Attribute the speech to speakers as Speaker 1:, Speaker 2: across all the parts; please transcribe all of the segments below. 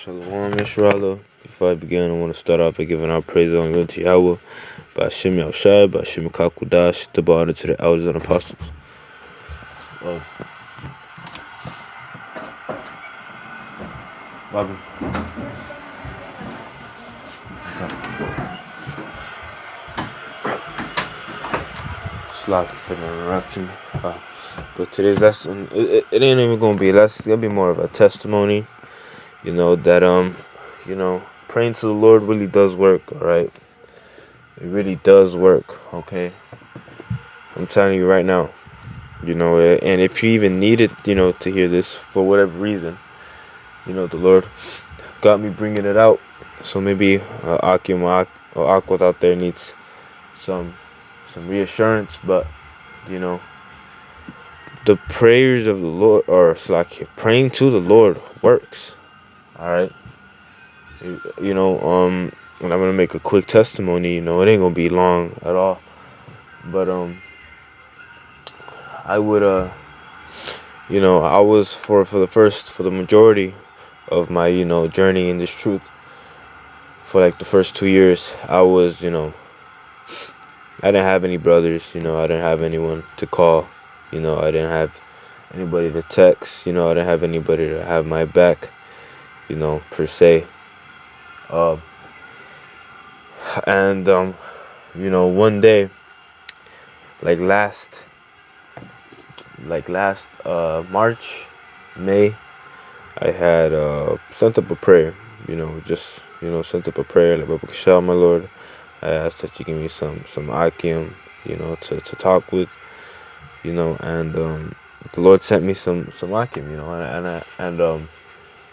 Speaker 1: Shalom, Yisrael. Before I begin, I want to start off by giving our praise and glory to Yahweh, by Hashem Yahushai, by Hashem Kakudash, double honor to the elders and apostles. Bobby. Slack for the interruption. But today's lesson, it ain't even gonna be a lesson. It's gonna be more of a testimony. That praying to the Lord really does work. All right, it really does work. Okay, I'm telling you right now. And if you even needed, to hear this for whatever reason, the Lord got me bringing it out. So maybe Akim or Akwat out there needs some reassurance, but the prayers of the Lord, or praying to the Lord works. All right. And I'm gonna make a quick testimony. It ain't gonna be long at all, but I would I was for the majority of my journey in this truth, for like the first 2 years, I was I didn't have any brothers, I didn't have anyone to call, I didn't have anybody to text, I didn't have anybody to have my back, per se. And one day, like last March, May, I had sent up a prayer, sent up a prayer like, Baruch Shah, my Lord, I asked that you give me some Akim, to talk with, and the Lord sent me some Akim, and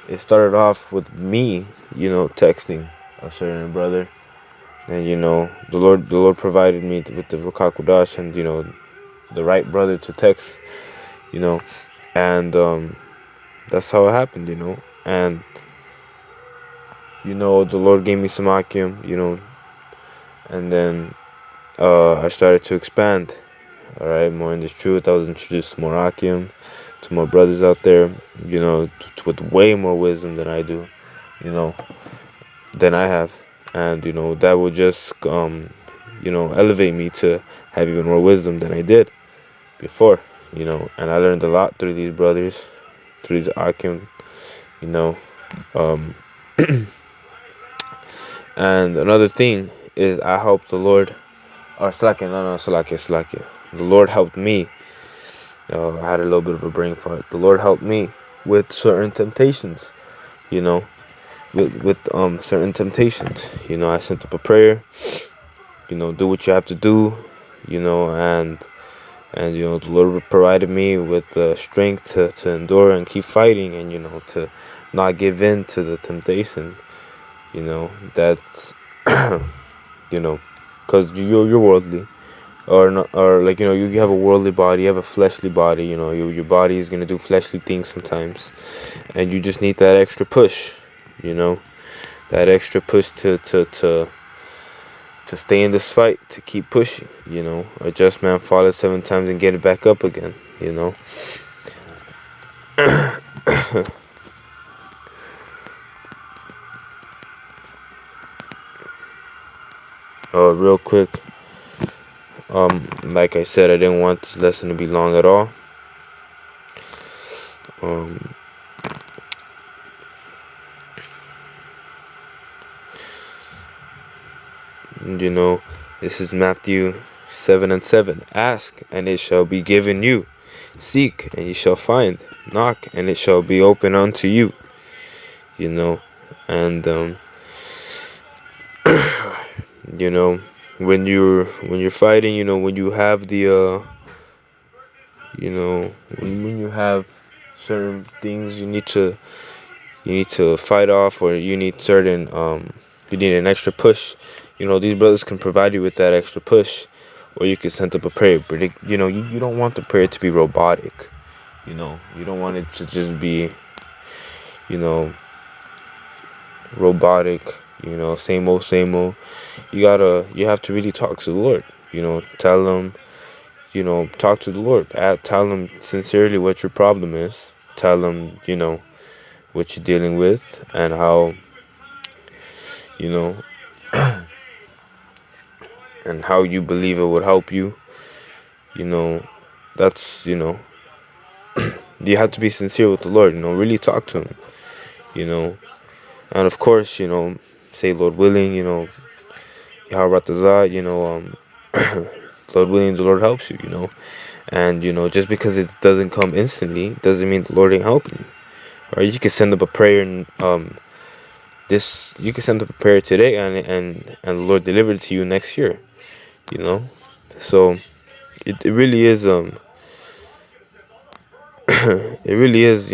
Speaker 1: it started off with me, texting a certain brother, and the Lord provided me with the Ruach HaKodesh and the right brother to text, and that's how it happened, and the Lord gave me some Akim, and then I started to expand, all right, more in this truth. I was introduced to more Akim, to more brothers out there, with way more wisdom than I do, than I have, and that would just elevate me to have even more wisdom than I did before, and I learned a lot through these brothers, through these Akim, and another thing is I helped the Lord, or Slakia. The Lord helped me. I had a little bit of a brain fart. The Lord helped me with certain temptations, with certain temptations. I sent up a prayer, do what you have to do, and the Lord provided me with the strength to endure and keep fighting, and to not give in to the temptation. That's because you're worldly, or not, or like you have a worldly body, you have a fleshly body. Your body is gonna do fleshly things sometimes, and you just need that extra push. That extra push to stay in this fight, to keep pushing. A just man falleth 7 times and get it back up again. Real quick, like I said, I didn't want this lesson to be long at all. This is Matthew 7:7. Ask, and it shall be given you. Seek, and you shall find. Knock, and it shall be open unto you. And when you're fighting, when you have the when you have certain things you need to fight off, or you need certain you need an extra push. These brothers can provide you with that extra push, or you can send up a prayer. But you don't want the prayer to be robotic. You don't want it to just be robotic. Same old. You have to really talk to the Lord. Tell them. Talk to the Lord. Tell him sincerely what your problem is. Tell him, what you're dealing with, and how, you know, and how you believe it would help you. You know, that's, you have to be sincere with the Lord. Really talk to Him. You know, and of course, say, Lord willing. Yahweh, Lord willing, the Lord helps you. And just because it doesn't come instantly doesn't mean the Lord ain't helping you. Right? You can send up a prayer, and you can send up a prayer today, and the Lord delivered it to you next year. So it really is it really is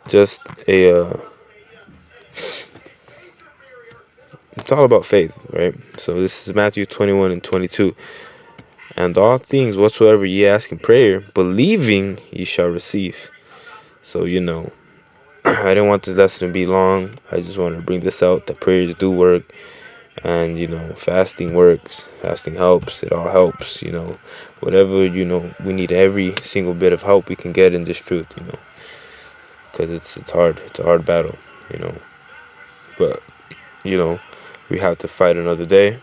Speaker 1: just it's all about faith, right? So this is Matthew 21:22. And all things whatsoever ye ask in prayer, believing ye shall receive. So I didn't want this lesson to be long. I just wanted to bring this out, that prayers do work, and fasting works. Fasting helps. It all helps. Whatever we need every single bit of help we can get in this truth. Because it's hard. It's a hard battle. But we have to fight another day.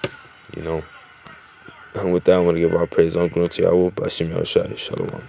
Speaker 1: And with that, I want to give our praise on glory to Yahweh, Bashim Yahushai, Shalom.